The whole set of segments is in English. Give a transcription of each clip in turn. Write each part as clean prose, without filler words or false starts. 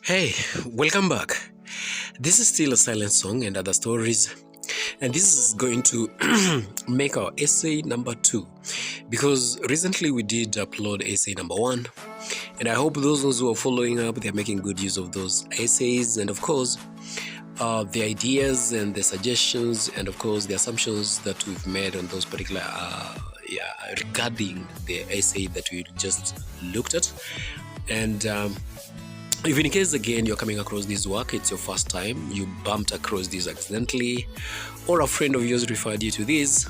Hey, welcome back. This is still a silent song and other stories, and this is going to make our essay number 2 because recently we did upload essay number 1, and I hope those who are following up, they're making good use of those essays, and of course the ideas and the suggestions, and of course the assumptions that we've made on those particular regarding the essay that we just looked at. And if in case again you're coming across this work, it's your first time, you bumped across this accidentally, or a friend of yours referred you to this,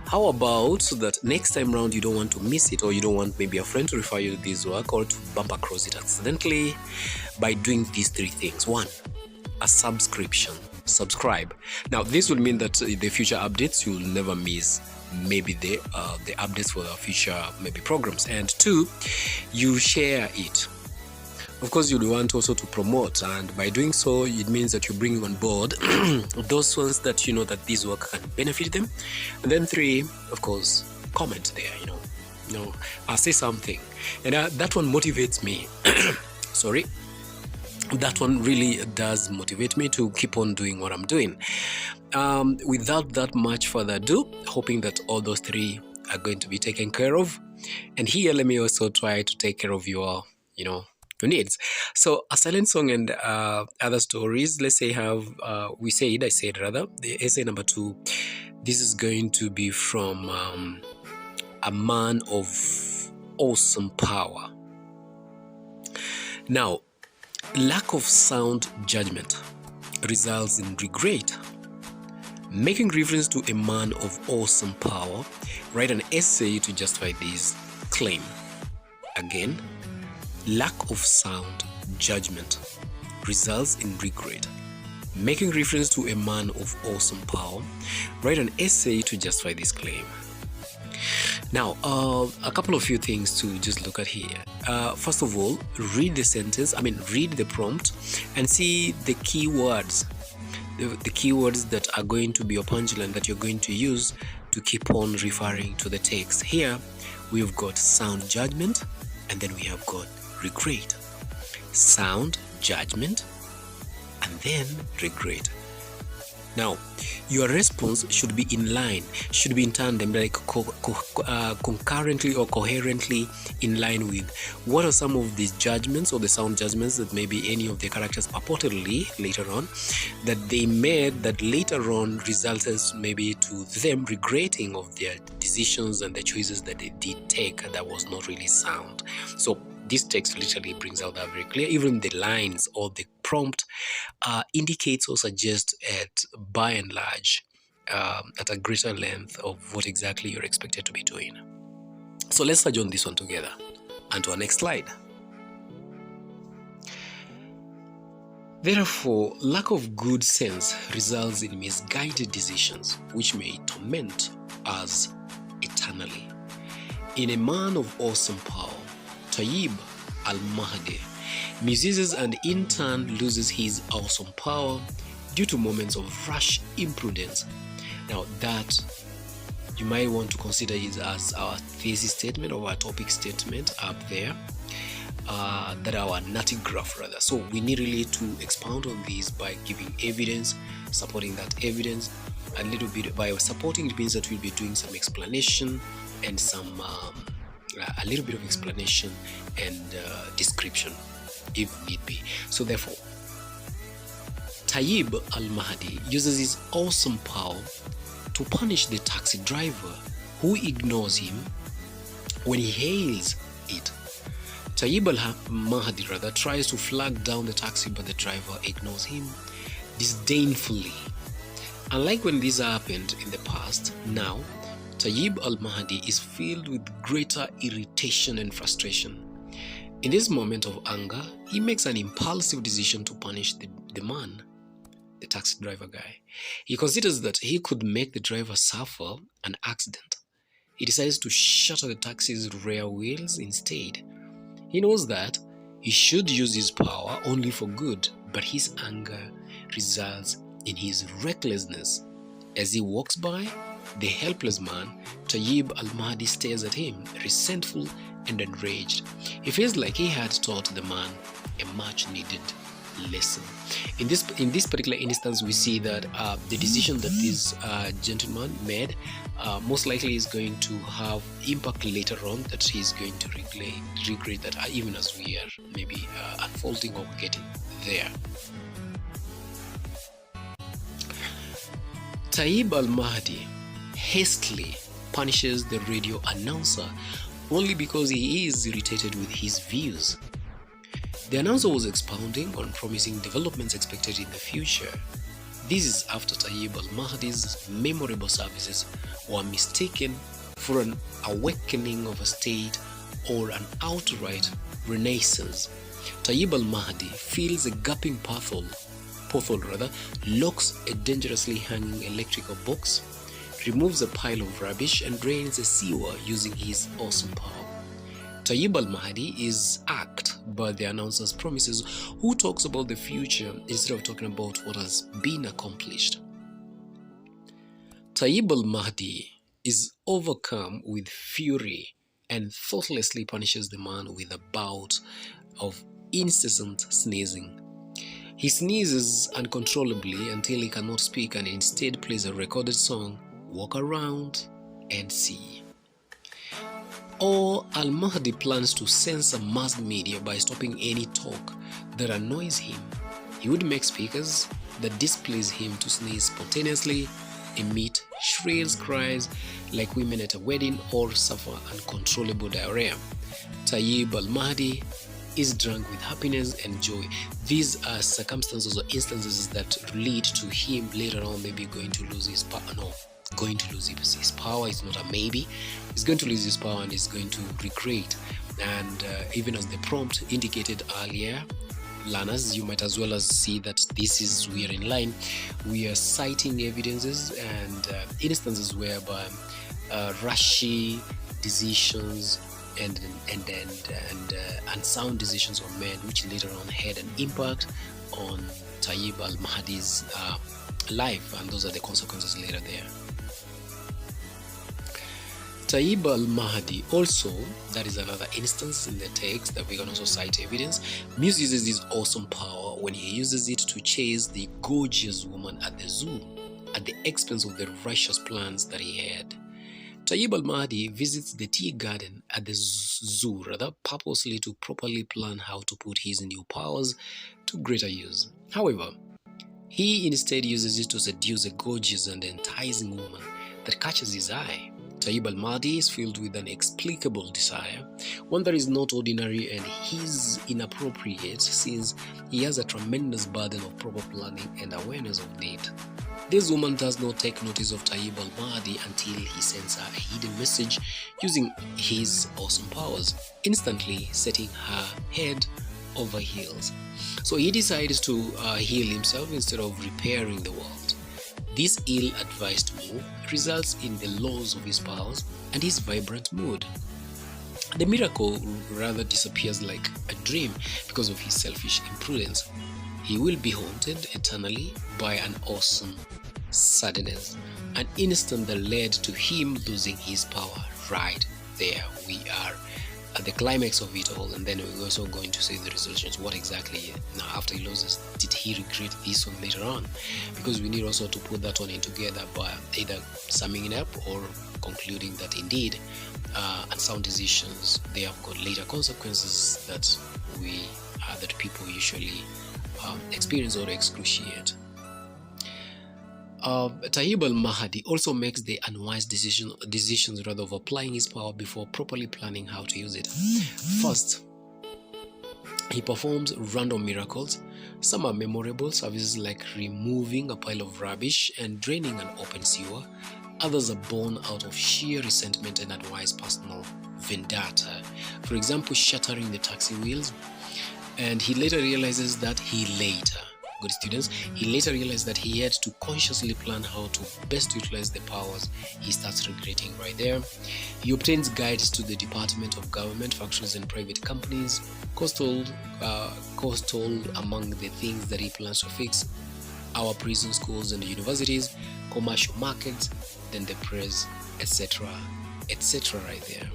how about that next time round you don't want to miss it, or you don't want maybe a friend to refer you to this work or to bump across it accidentally, by doing these 3 things. 1, a subscribe. Now this will mean that the future updates you'll never miss, maybe the updates for the future maybe programs. And 2, you share it. Of course, you'd want also to promote, and by doing so, it means that you're bringing on board those ones that you know that this work can benefit them. And then 3, of course, comment there. Say something, and that one motivates me. Sorry, that one really does motivate me to keep on doing what I'm doing. Without that much further ado, hoping that all those 3 are going to be taken care of. And here, let me also try to take care of your needs. So a silent song and other stories, let's say I said the essay number 2, this is going to be from a man of awesome power. Now, lack of sound judgment results in regret. Making reference to a man of awesome power, write an essay to justify this claim. Again, lack of sound judgment results in regret. Making reference to a man of awesome power, write an essay to justify this claim. Now, a couple of few things to just look at here. First of all, read the prompt and see the keywords. The keywords that are going to be your punchline that you're going to use to keep on referring to the text. Here, we've got sound judgment, and then we have got regret. Sound judgment and then regret. Now, your response should be in line, should be in tandem, like concurrently or coherently in line with what are some of these judgments or the sound judgments that maybe any of the characters purportedly later on that they made, that later on resulted maybe to them regretting of their decisions and the choices that they did take that was not really sound. So this text literally brings out that very clear. Even the lines or the prompt indicates or suggests by and large at a greater length of what exactly you're expected to be doing. So let's touch on this one together. And to our next slide. Therefore, lack of good sense results in misguided decisions which may torment us eternally. In a man of awesome power, Tayib al-Mahdi misuses and in turn loses his awesome power due to moments of rash imprudence. Now that you might want to consider it as our thesis statement or our topic statement up there, that our nutty graph rather. So we need really to expound on this by giving evidence, supporting that evidence a little bit. By supporting, it means that we'll be doing some explanation and some a little bit of explanation and description if need be. So therefore, Tayib al-Mahdi uses his awesome power to punish the taxi driver who ignores him when he hails it. Tayib al-Mahdi tries to flag down the taxi, but the driver ignores him disdainfully. Unlike when this happened in the past, now Tayib al-Mahdi is filled with greater irritation and frustration. In this moment of anger, he makes an impulsive decision to punish the man, the taxi driver guy. He considers that he could make the driver suffer an accident. He decides to shatter the taxi's rear wheels instead. He knows that he should use his power only for good, but his anger results in his recklessness. As he walks by the helpless man, Tayib al-Mahdi stares at him, resentful and enraged. He feels like he had taught the man a much needed lesson. In this particular instance, we see that the decision that this gentleman made most likely is going to have impact later on, that he's going to regret that, even as we are maybe unfolding or getting there. Tayib al-Mahdi hastily punishes the radio announcer only because he is irritated with his views. The announcer was expounding on promising developments expected in the future. This is after Tayib al-Mahdi's memorable services were mistaken for an awakening of a state or an outright renaissance. Tayib al-Mahdi fills a gaping pothole, locks a dangerously hanging electrical box, removes a pile of rubbish, and drains a sewer using his awesome power. Tayib al-Mahdi is irked by the announcer's promises, who talks about the future instead of talking about what has been accomplished. Tayib al-Mahdi is overcome with fury and thoughtlessly punishes the man with a bout of incessant sneezing. He sneezes uncontrollably until he cannot speak and instead plays a recorded song, "Walk Around and See." Or al-Mahdi plans to censor mass media by stopping any talk that annoys him. He would make speakers that displease him to sneeze spontaneously, emit shrill cries like women at a wedding, or suffer uncontrollable diarrhea. Tayib al-Mahdi is drunk with happiness and joy. These are circumstances or instances that lead to him later on maybe going to lose his power. No, going to lose his power is not a maybe. He's going to lose his power and he's going to regret. And even as the prompt indicated earlier, learners, you might as well as see that we are in line. We are citing evidences and instances whereby rushy decisions and unsound decisions were made, which later on had an impact on Tayib al-Mahdi's life, and those are the consequences later there. Tayib al-Mahdi also, that is another instance in the text that we can also cite evidence, misuses his awesome power when he uses it to chase the gorgeous woman at the zoo at the expense of the righteous plans that he had. Tayib al-Mahdi visits the tea garden at the zoo purposely to properly plan how to put his new powers to greater use. However, he instead uses it to seduce a gorgeous and enticing woman that catches his eye. Tayib al-Mahdi is filled with an inexplicable desire, one that is not ordinary and is inappropriate since he has a tremendous burden of proper planning and awareness of need. This woman does not take notice of Tayib al-Mahdi until he sends her a hidden message using his awesome powers, instantly setting her head over heels. So he decides to heal himself instead of repairing the world. This ill-advised move results in the loss of his powers and his vibrant mood. The miracle rather disappears like a dream because of his selfish imprudence. He will be haunted eternally by an awesome sadness, an instant that led to him losing his power. Right there we are at the climax of it all, and then we're also going to see the resolutions. What exactly, now after he loses, did he regret this one later on? Because we need also to put that one in together by either summing it up or concluding that indeed unsound decisions, they have got later consequences that people usually experience or excruciate. Tayib al-Mahdi also makes the unwise decisions of applying his power before properly planning how to use it. First, he performs random miracles. Some are memorable services like removing a pile of rubbish and draining an open sewer. Others are born out of sheer resentment and unwise personal vendetta. For example, shattering the taxi wheels. And he later realizes that he later realized that he had to consciously plan how to best utilize the powers. He starts regretting right there. He obtains guides to the Department of Government, Factories and Private Companies. Cost told among the things that he plans to fix: our prison, schools and universities, commercial markets, then the press, etc. right there.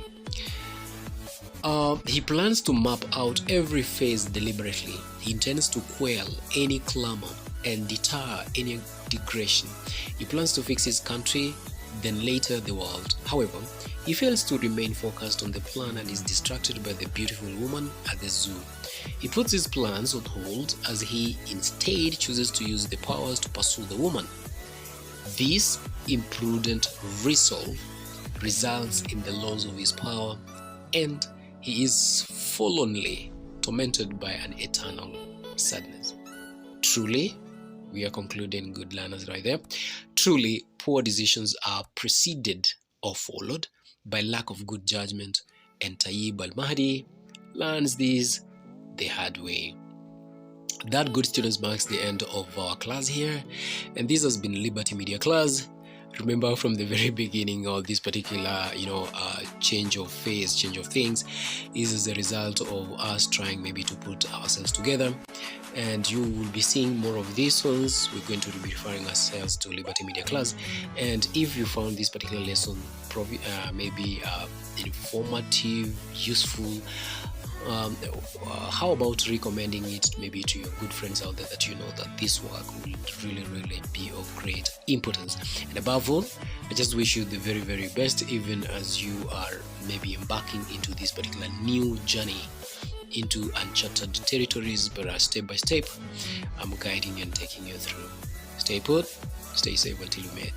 He plans to map out every phase deliberately. He intends to quell any clamor and deter any digression. He plans to fix his country, then later the world. However, he fails to remain focused on the plan and is distracted by the beautiful woman at the zoo. He puts his plans on hold as he instead chooses to use the powers to pursue the woman. This imprudent resolve results in the loss of his power, and he is forlornly tormented by an eternal sadness. Truly, we are concluding, good learners, right there. Truly, poor decisions are preceded or followed by lack of good judgment, and Tayib al-Mahdi learns this the hard way. That, good students, marks the end of our class here, and this has been Liberty Media Class. Remember, from the very beginning of this particular change of phase, change of things, is as a result of us trying maybe to put ourselves together, and you will be seeing more of these ones. We're going to be referring ourselves to Liberty Media Class, and if you found this particular lesson maybe informative, useful, how about recommending it maybe to your good friends out there that you know that this work will really be of great importance. And above all, I just wish you the very best, even as you are maybe embarking into this particular new journey into uncharted territories, but step by step I'm guiding you and taking you through. Stay put, stay safe until we meet.